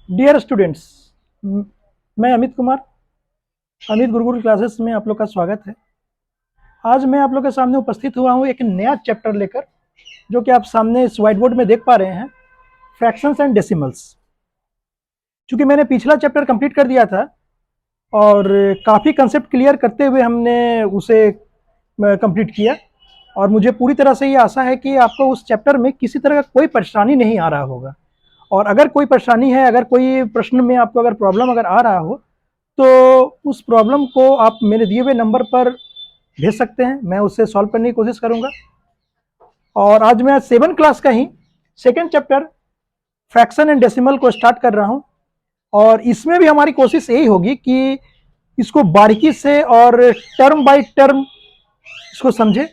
Dear students, मैं Amit Kumar, Amit Gurukul classes में आप लोग का स्वागत है। आज मैं आप लोग के सामने उपस्थित हुआ हूँ एक नया चैप्टर लेकर, जो कि आप सामने इस व्हाइट बोर्ड में देख पा रहे हैं, फ्रैक्शंस एंड डेसिमल्स। चूँकि मैंने पिछला चैप्टर कंप्लीट कर दिया था और काफ़ी कंसेप्ट क्लियर करते हुए हमने उसे कंप्लीट किया, और मुझे पूरी तरह से ये आशा है कि आपको उस चैप्टर में किसी तरह का कोई परेशानी नहीं आ रहा होगा। और अगर कोई परेशानी है, अगर कोई प्रश्न में आपको अगर प्रॉब्लम अगर आ रहा हो, तो उस प्रॉब्लम को आप मेरे दिए हुए नंबर पर भेज सकते हैं। मैं उससे सॉल्व करने की कोशिश करूंगा। और आज मैं 7 क्लास का ही second chapter fraction and decimal को स्टार्ट कर रहा हूं, और इसमें भी हमारी कोशिश यही होगी कि इसको बारीकी से और टर्म बाय टर्म इसको समझे,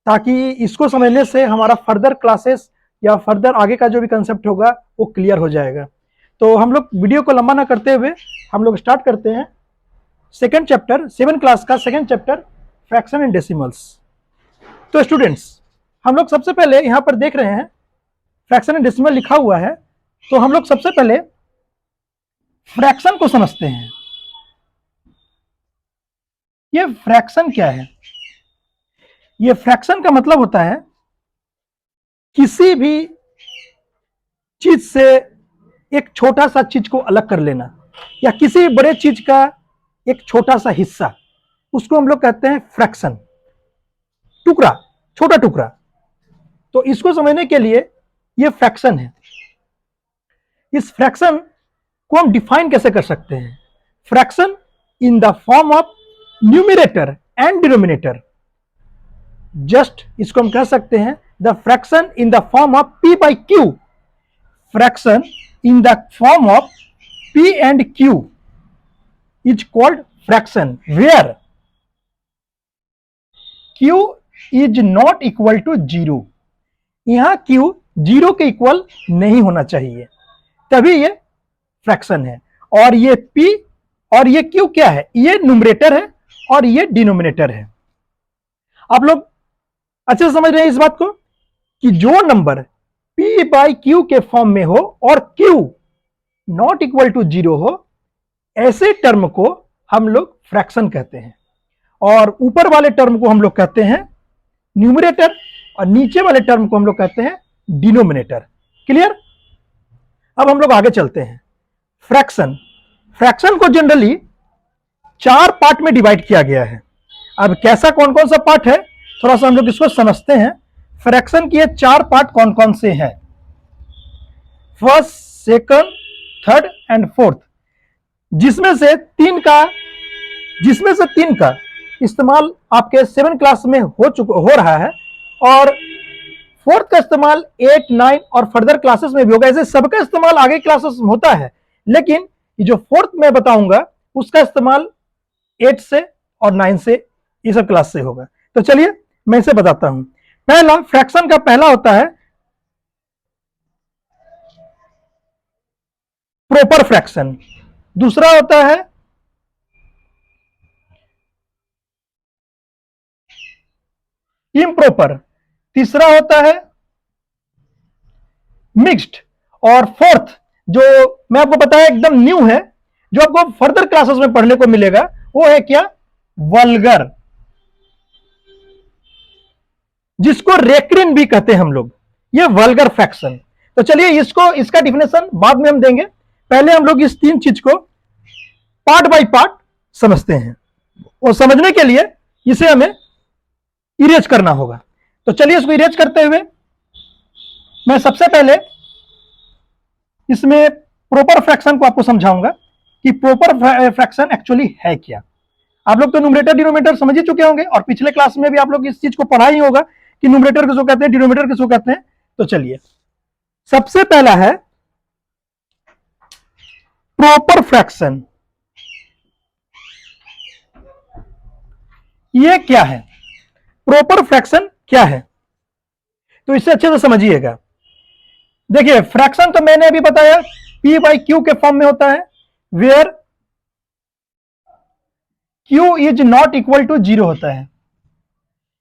ताकि इसको समझने से हमारा फर्दर क्लासेस या फर्दर आगे का जो भी कंसेप्ट होगा वो क्लियर हो जाएगा। तो हम लोग वीडियो को लंबा ना करते हुए हम लोग स्टार्ट करते हैं सेकेंड चैप्टर, 7 क्लास का second chapter, fraction and decimals. तो स्टूडेंट्स, हम लोग सबसे पहले यहां पर देख रहे हैं फ्रैक्शन एंड डेसिमल लिखा हुआ है, तो हम लोग सबसे पहले फ्रैक्शन को समझते हैं। ये फ्रैक्शन क्या है? ये फ्रैक्शन का मतलब होता है किसी भी चीज से एक छोटा सा चीज को अलग कर लेना, या किसी बड़े चीज का एक छोटा सा हिस्सा, उसको हम लोग कहते हैं फ्रैक्शन, टुकड़ा, छोटा टुकड़ा। तो इसको समझने के लिए ये फ्रैक्शन है। इस फ्रैक्शन को हम डिफाइन कैसे कर सकते हैं? Fraction in the form of numerator and denominator. Just इसको हम कह सकते हैं the fraction in the form of P by Q. Fraction in the form of p and q is called fraction, where q is not equal to 0। यहां q 0 के equal नहीं होना चाहिए, तभी ये फ्रैक्शन है। और ये p और ये q क्या है? ये न्यूमरेटर है और ये डिनोमिनेटर है। आप लोग अच्छे से समझ रहे हैं इस बात को कि जो नंबर p बाई q के फॉर्म में हो और q नॉट इक्वल टू 0 हो, ऐसे टर्म को हम लोग फ्रैक्शन कहते हैं। और ऊपर वाले टर्म को हम लोग कहते हैं न्यूमरेटर, और नीचे वाले टर्म को हम लोग कहते हैं डिनोमिनेटर। क्लियर? अब हम लोग आगे चलते हैं। फ्रैक्शन, फ्रैक्शन को जनरली 4 पार्ट में डिवाइड किया गया है। अब कैसा कौन कौन सा पार्ट है, थोड़ा सा हम लोग इसको समझते हैं। फ्रैक्शन के 4 पार्ट कौन कौन से हैं? First, second, third and fourth. जिसमें से तीन का इस्तेमाल आपके 7 क्लास में हो रहा है, और फोर्थ का इस्तेमाल 8, 9 और फर्दर क्लासेस में भी होगा। ऐसे सबका इस्तेमाल आगे क्लासेस में होता है, लेकिन ये जो फोर्थ मैं बताऊंगा उसका इस्तेमाल 8 से और 9 से, ये सब क्लास से होगा। तो चलिए मैं इसे बताता हूं। पहला फ्रैक्शन का पहला होता है प्रॉपर फ्रैक्शन, दूसरा होता है इम्प्रॉपर, तीसरा होता है मिक्स्ड, और फोर्थ जो मैं आपको बताया एकदम न्यू है, जो आपको फर्दर क्लासेस में पढ़ने को मिलेगा, वो है क्या? वल्गर, जिसको रेक्रिन भी कहते हैं हम लोग। ये वल्गर फ्रैक्शन। तो चलिए इसका डिफिनेशन बाद में हम देंगे, पहले हम लोग इस 3 चीज को पार्ट बाय पार्ट समझते हैं, और समझने के लिए इसे हमें इरेज करना होगा। तो चलिए इसको इरेज करते हुए मैं सबसे पहले इसमें प्रॉपर फ्रैक्शन को आपको समझाऊंगा कि प्रॉपर फ्रैक्शन एक्चुअली है क्या। आप लोग तो न्यूमरेटर डिनोमिनेटर समझ ही चुके होंगे, और पिछले क्लास में भी आप लोग इस चीज को पढ़ा ही होगा कि न्यूमरेटर किसको कहते हैं, डिनोमिनेटर किसको कहते हैं। तो चलिए सबसे पहला है प्रॉपर फ्रैक्शन। ये क्या है? प्रॉपर फ्रैक्शन क्या है, तो इसे अच्छे से समझिएगा। देखिए, फ्रैक्शन तो मैंने अभी बताया p बाई क्यू के फॉर्म में होता है, where q is not equal to 0 होता है।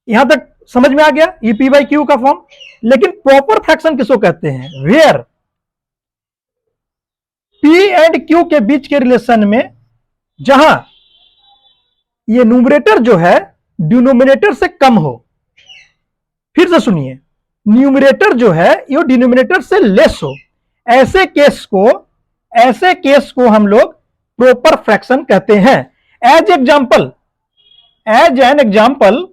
यहां तक समझ में आ गया, ये p बाई क्यू का फॉर्म। लेकिन प्रॉपर फ्रैक्शन किसको कहते हैं? वेयर P एंड Q के बीच के रिलेशन में जहां ये न्यूमरेटर जो है डिनोमिनेटर से कम हो, फिर से सुनिए, न्यूमरेटर जो है ये डिनोमिनेटर से लेस हो, ऐसे केस को हम लोग प्रॉपर फ्रैक्शन कहते हैं। एज एन एग्जाम्पल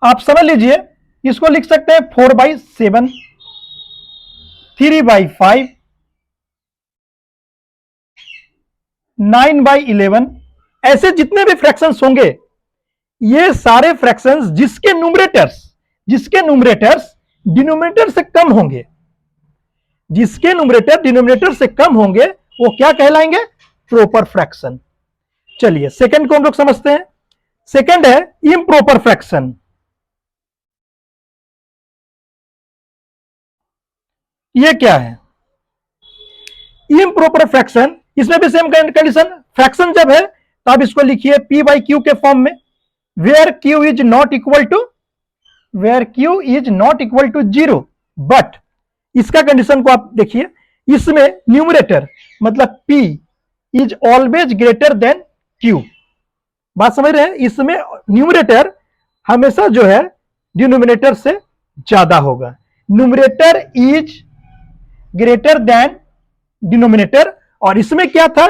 आप समझ लीजिए, इसको लिख सकते हैं 4/7, 3/5, 9/11। ऐसे जितने भी फ्रैक्शंस होंगे, ये सारे फ्रैक्शंस जिसके न्यूमरेटर्स डिनोमिनेटर से कम होंगे, जिसके न्यूमरेटर डिनोमिनेटर से कम होंगे, वो क्या कहलाएंगे? Proper fraction. चलिए सेकंड को हम लोग समझते हैं। सेकंड है इम्प्रॉपर फ्रैक्शन। ये क्या है? इम्प्रॉपर फ्रैक्शन, इसमें भी सेम कंडीशन। फ्रैक्शन जब है तो आप इसको लिखिए P/Q के फॉर्म में, where Q is not equal to 0। But इसका कंडीशन को आप देखिए, इसमें न्यूमरेटर मतलब P is always greater than Q। बात समझ रहे हैं? इसमें न्यूमरेटर हमेशा जो है डिनोमिनेटर से ज्यादा होगा। Numerator is greater than denominator, और इसमें क्या था?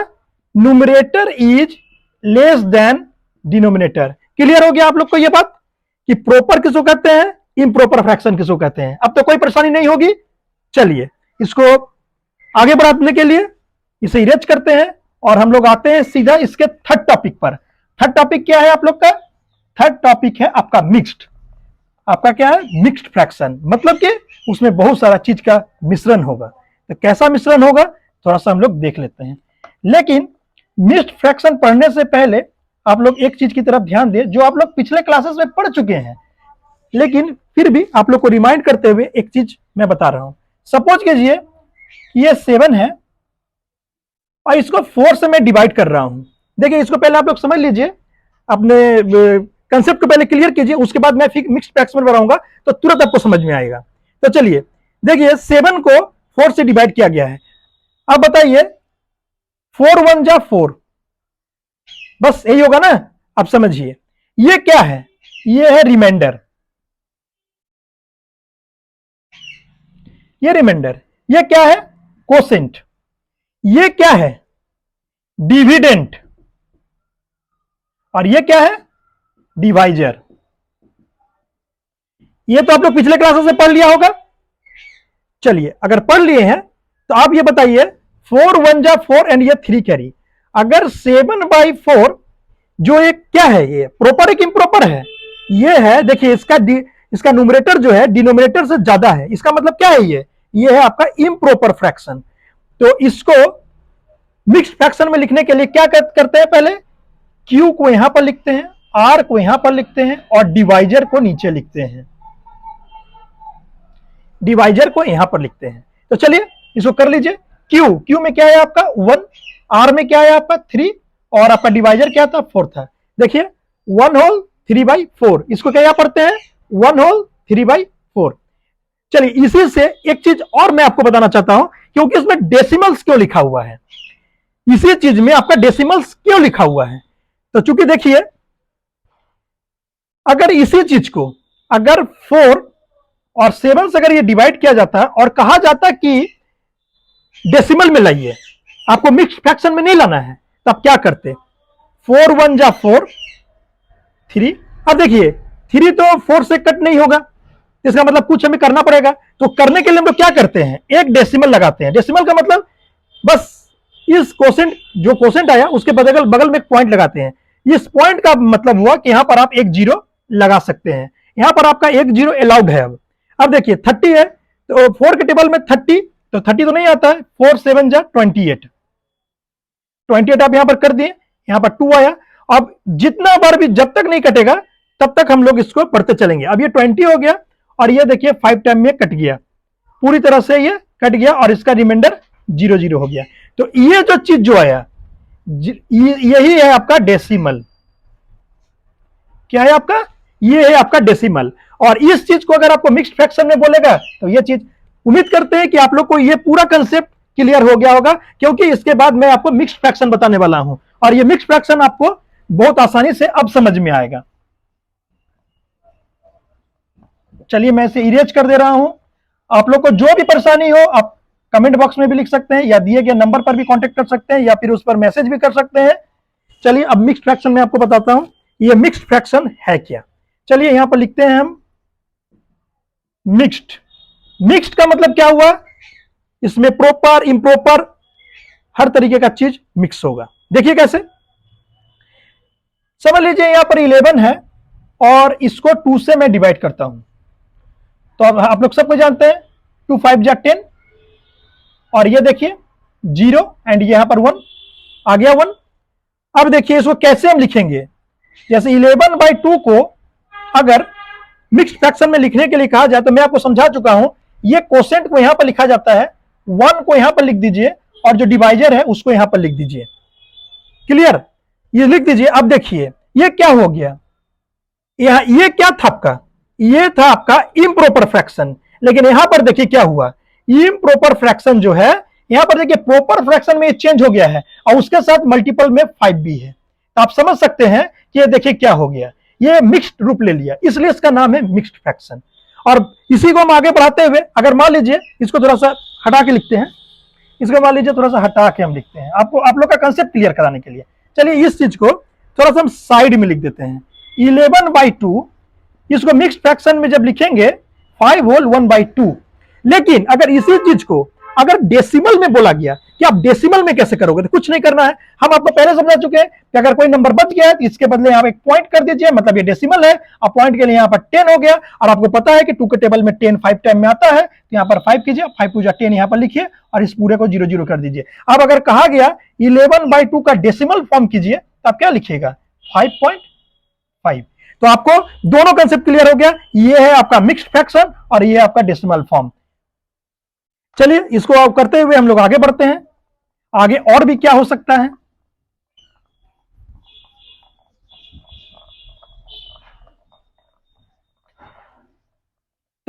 Numerator is less than denominator. Clear हो गया आप लोग को ये बात कि प्रॉपर किसको कहते हैं, इम्प्रॉपर फ्रैक्शन किसको कहते हैं? अब तो कोई परेशानी नहीं होगी। चलिए इसको आगे बढ़ाने के लिए इसे इरेज करते हैं और हम लोग आते हैं सीधा इसके थर्ड टॉपिक पर। थर्ड टॉपिक क्या है आप लोग का? थर्ड टॉपिक है आपका मिक्स्ड। आपका क्या है? Mixed fraction. मतलब कि उसमें बहुत सारा चीज का मिश्रण होगा। तो कैसा मिश्रण होगा थोड़ा सा हम लोग देख लेते हैं। लेकिन मिक्स्ड फ्रैक्शन पढ़ने से पहले आप लोग एक चीज की तरफ ध्यान दें जो आप लोग पिछले क्लासेस में पढ़ चुके हैं, लेकिन फिर भी आप लोग को रिमाइंड करते हुए एक चीज मैं बता रहा हूं। सपोज कीजिए कि ये 7 है और इसको 4 से मैं डिवाइड कर रहा हूं। देखिए इसको पहले आप लोग समझ लीजिए, अपने कंसेप्ट को पहले क्लियर कीजिए, उसके बाद मैं फिर मिक्स्ड फ्रैक्शन बनाऊंगा तो तुरंत आपको समझ में आएगा। तो चलिए देखिए 7 को 4 से डिवाइड किया गया है। अब बताइए 4 1 जा 4, बस यही होगा ना? अब समझिए ये क्या है? ये है रिमाइंडर, ये रिमाइंडर। ये क्या है? कोसेंट। ये क्या है? डिविडेंट। और ये क्या है? डिवाइजर। ये तो आप लोग पिछले क्लासेस में पढ़ लिया होगा। चलिए अगर पढ़ लिए हैं तो आप ये बताइए 4 1 जा 4 एंड ये 3 कैरी। अगर 7/4 जो ये क्या है, ये प्रॉपर है कि इम्प्रॉपर है? ये है। देखिए इसका न्यूमरेटर जो है डिनोमिनेटर से ज्यादा है, इसका मतलब क्या है? ये है आपका इम्प्रॉपर फ्रैक्शन। तो इसको मिक्स्ड फ्रैक्शन में लिखने के लिए क्या करते हैं? पहले Q को यहां पर लिखते हैं, R को यहां पर लिखते हैं और डिवाइजर को नीचे लिखते हैं। डिवाइजर को यहां पर लिखते हैं। तो चलिए इसको कर लीजिए। Q में क्या है आपका? 1, R में क्या है आपका? 3, और आपका डिवाइजर क्या था? 4 था। देखिए 1 होल 3/4, इसको क्या पढ़ते हैं? 1 होल 3/4। चलिए इसी से एक चीज और मैं आपको बताना चाहता हूं, क्योंकि इसमें डेसिमल्स क्यों लिखा हुआ है, इसी चीज में आपका डेसिमल्स क्यों लिखा हुआ है? तो चूंकि देखिए अगर इसी चीज को अगर 4 और 7 से अगर ये डिवाइड किया जाता है और कहा जाता कि डेसिमल में लाइए, आपको मिक्स्ड फ्रैक्शन में नहीं लाना है, तो आप क्या करते? 4 1 जा 4, 3। अब देखिए 3 तो 4 से कट नहीं होगा, इसका मतलब कुछ हमें करना पड़ेगा। तो करने के लिए हम लोग क्या करते हैं? एक डेसिमल लगाते हैं। डेसिमल का मतलब बस इस कोसेंट, जो कोसेंट आया उसके बगल में एक पॉइंट लगाते हैं। इस पॉइंट का मतलब हुआ कि यहां पर आप एक जीरो लगा सकते हैं। यहां पर आपका एक जीरो अलाउड है। अब देखिए 30 है तो 4 के टेबल में 30, तो 30 तो नहीं आता है। 4 7 जा 28, 28 आप यहां पर कर दिए, यहां पर 2 आया। अब जितना बार भी जब तक नहीं कटेगा तब तक हम लोग इसको पढ़ते चलेंगे। अब ये 20 हो गया और ये देखिए 5 टाइम में कट गया, पूरी तरह से ये कट गया और इसका रिमाइंडर 0 0 हो गया। तो ये जो चीज जो आया यही है आपका डेसिमल। क्या है आपका? ये है आपका डेसिमल। और इस चीज को अगर आपको मिक्स्ड फ्रैक्शन में बोलेगा तो ये चीज, उम्मीद करते हैं कि आप लोग को ये पूरा कंसेप्ट क्लियर हो गया होगा, क्योंकि इसके बाद मैं आपको मिक्स्ड फ्रैक्शन बताने वाला हूं और ये मिक्स्ड फ्रैक्शन आपको बहुत आसानी से अब समझ में आएगा। चलिए मैं इसे इरेज कर दे रहा हूं। आप लोग को जो भी परेशानी हो आप कमेंट बॉक्स में भी लिख सकते हैं या दिए गए नंबर पर भी कांटेक्ट कर सकते हैं या फिर उस पर मैसेज भी कर सकते हैं। चलिए अब मिक्स्ड फ्रैक्शन में आपको बताता हूं ये मिक्स्ड फ्रैक्शन है क्या। चलिए यहां पर लिखते हैं हम मिक्स्ड। मिक्स्ड का मतलब क्या हुआ, इसमें प्रॉपर इम्प्रॉपर हर तरीके का चीज मिक्स होगा। देखिए कैसे, समझ लीजिए यहां पर 11 है और इसको 2 से मैं डिवाइड करता हूं, तो अब आप लोग सबको जानते हैं 2 5 जा 10 और ये देखिए 0 एंड यहां पर 1 आ गया 1। अब देखिए इसको कैसे हम लिखेंगे, जैसे 11/2 को अगर मिक्स्ड फ्रैक्शन में लिखने के लिए कहा जाए तो मैं आपको समझा चुका हूं, ये कोसेंट को यहां पर लिखा जाता है, 1 को यहां पर लिख दीजिए और जो डिवाइजर है उसको यहां पर लिख दीजिए। क्लियर, ये लिख दीजिए। अब देखिए ये क्या हो गया, ये क्या था आपका, ये था आपका इम्प्रॉपर फ्रैक्शन। लेकिन यहां पर देखिए क्या हुआ, इम्प्रॉपर फ्रैक्शन जो है यहां पर देखिए प्रॉपर फ्रैक्शन में ये चेंज हो गया है और उसके साथ मल्टीपल में 5 भी है। तो आप समझ सकते हैं कि ये देखिए क्या हो गया, ये मिक्स्ड रूप ले लिया, इसलिए इसका नाम है मिक्स्ड फ्रैक्शन। और इसी को हम आगे बढ़ाते हुए अगर मान लीजिए इसको थोड़ा सा हटा के लिखते हैं, इसको मान लीजिए थोड़ा सा हटा के हम लिखते हैं आपको, आप लोग का कंसेप्ट क्लियर कराने के लिए। चलिए इस चीज को थोड़ा सा हम साइड में लिख देते हैं, 11/2 इसको मिक्स्ड फ्रैक्शन में जब लिखेंगे 5 होल 1/2। लेकिन अगर इसी चीज को अगर डेसिमल में बोला गया कि आप डेसिमल में कैसे करोगे, तो कुछ नहीं करना है, हम आपको पहले समझा चुके हैं कि अगर कोई नंबर बच गया है तो इसके बदले यहां एक पॉइंट कर दीजिए, मतलब ये डेसिमल है, अब पॉइंट के लिए यहां पर 10 हो गया और आपको पता है कि 2 के टेबल में 10 5 टाइम में आता है, तो यहां पर 5 कीजिए, 5 पूजा 10 यहां पर लिखिए और इस पूरे को 0 0 कर दीजिए। अब अगर कहा गया 11/2 का डेसिमल फॉर्म कीजिए तो आप क्या लिखिएगा 5.5। तो आपको दोनों कंसेप्ट क्लियर हो गया, ये है आपका मिक्स्ड फ्रैक्शन और ये है आपका डेसिमल फॉर्म। चलिए इसको आप करते हुए हम लोग आगे बढ़ते हैं, आगे और भी क्या हो सकता है।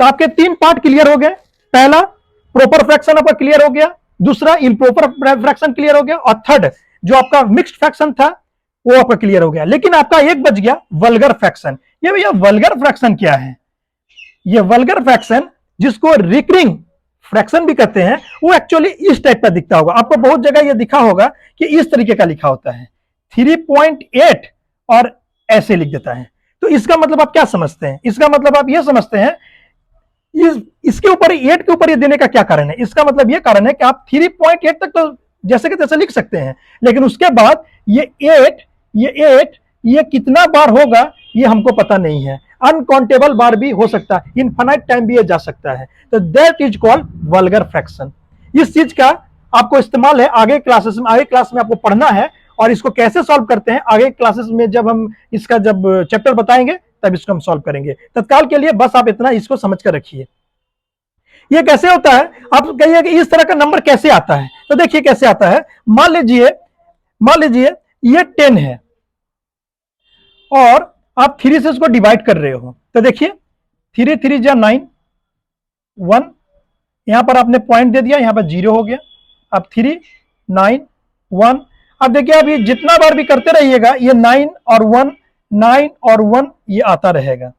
तो आपके 3 पार्ट क्लियर हो गए, पहला प्रॉपर फ्रैक्शन आपका क्लियर हो गया, दूसरा इम्प्रॉपर फ्रैक्शन क्लियर हो गया और थर्ड जो आपका मिक्स्ड फ्रैक्शन था वो आपका क्लियर हो गया। लेकिन आपका एक बच गया वल्गर फ्रैक्शन। ये भैया वल्गर फ्रैक्शन क्या है, ये वल्गर फ्रैक्शन जिसको रिकरिंग फ्रैक्शन भी कहते हैं, वो एक्चुअली इस टाइप का दिखता होगा। आपको बहुत जगह ये दिखा होगा कि इस तरीके का लिखा होता है 3.8 और ऐसे लिख देता है। तो इसका मतलब आप क्या समझते हैं, इसका मतलब आप ये समझते हैं इसके ऊपर 8 के ऊपर ये देने का क्या कारण है, इसका मतलब ये कारण है कि आप 3.8 तक तो जैसे कि तैसे लिख सकते हैं, लेकिन उसके बाद ये 8 ये कितना बार होगा ये हमको पता नहीं है, अनकाउंटेबल बार भी हो सकता है, इनफाइनाइट टाइम भी ये जा सकता है। तो that is called vulgar fraction. इस चीज का आपको इस्तेमाल है आगे क्लासेस में, आगे क्लास में आपको पढ़ना है और इसको कैसे सॉल्व करते हैं आगे क्लासेस में जब हम इसका जब चैप्टर बताएंगे तब इसको हम सॉल्व करेंगे। तत्काल के लिए बस आप इतना इसको समझ कर रखिए। ये कैसे होता है, आप कहिए कि इस तरह का नंबर कैसे आता है, तो देखिए कैसे आता है। मान लीजिए ये 10 है और आप 3 से इसको डिवाइड कर रहे हो, तो देखिए 3 3 जा 9 1, यहां पर आपने पॉइंट दे दिया, यहां पर 0 हो गया। अब 3 9 1, अब देखिए अब ये जितना बार भी करते रहिएगा ये 9 और 1 9 और 1 ये आता रहेगा,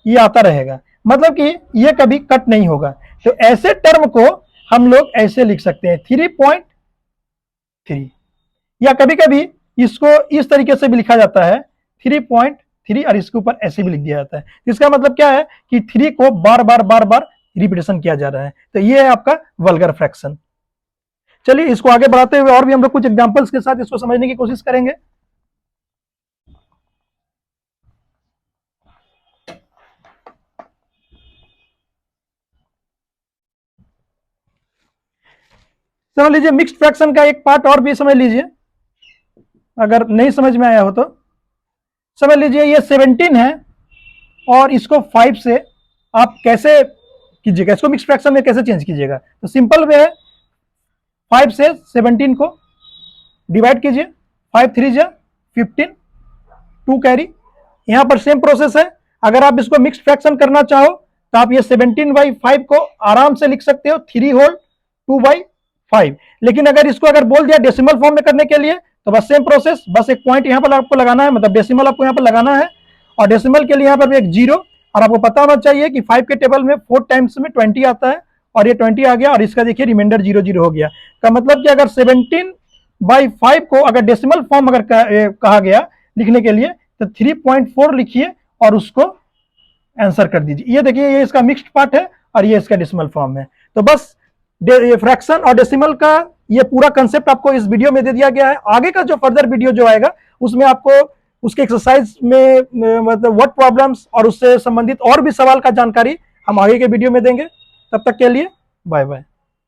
ये आता रहेगा, मतलब कि ये कभी कट नहीं होगा। तो ऐसे टर्म को हम लोग ऐसे लिख सकते हैं 3.3, या कभी कभी इसको इस तरीके से भी लिखा जाता है 3.3 और इसके ऊपर ऐसे भी लिख दिया जाता है। इसका मतलब क्या है कि 3 को बार बार रिपीटेशन किया जा रहा है। तो ये है आपका वल्गर फ्रैक्शन। चलिए इसको आगे बढ़ाते हुए और भी हम लोग कुछ एग्जांपल्स के साथ इसको समझने की कोशिश करेंगे। समझ लीजिए मिक्स्ड फ्रैक्शन का एक पार्ट और भी समझ लीजिए, अगर नहीं समझ में आया हो तो समझ लीजिए ये 17 है और इसको 5 से आप कैसे कीजिएगा, इसको मिक्स्ड फ्रैक्शन में कैसे चेंज कीजिएगा। तो सिंपल वे है, 5 से 17 को डिवाइड कीजिए, 5 3 जा 15 2 कैरी। यहां पर सेम प्रोसेस है, अगर आप इसको मिक्स्ड फ्रैक्शन करना चाहो तो आप ये 17/5 को आराम से लिख सकते हो 3 होल 2/5 5। लेकिन अगर इसको अगर बोल दिया डेसिमल फॉर्म में करने के लिए तो बस सेम प्रोसेस, बस एक पॉइंट यहाँ पर आपको लगाना है, मतलब डेसिमल आपको यहाँ पर लगाना है, और डेसिमल के लिए यहाँ पर भी एक 0, और आपको पता होना चाहिए कि 5 के टेबल में 4 टाइम्स में 20 आता है, और ये 20 आ गया, और इसका देखिए रिमाइंडर 0 0 हो गया। का मतलब कि अगर 17/5 को अगर डेसिमल फॉर्म अगर कहा गया लिखने के लिए तो 3.4 लिखिए और उसको आंसर कर दीजिए। ये देखिए ये इसका मिक्स्ड पार्ट है और ये इसका डेसिमल फॉर्म है। तो बस फ्रैक्शन और डेसिमल का ये पूरा कंसेप्ट आपको इस वीडियो में दे दिया गया है। आगे का जो फर्दर वीडियो जो आएगा उसमें आपको उसके एक्सरसाइज में मतलब वर्ड प्रॉब्लम्स और उससे संबंधित और भी सवाल का जानकारी हम आगे के वीडियो में देंगे। तब तक के लिए बाय बाय।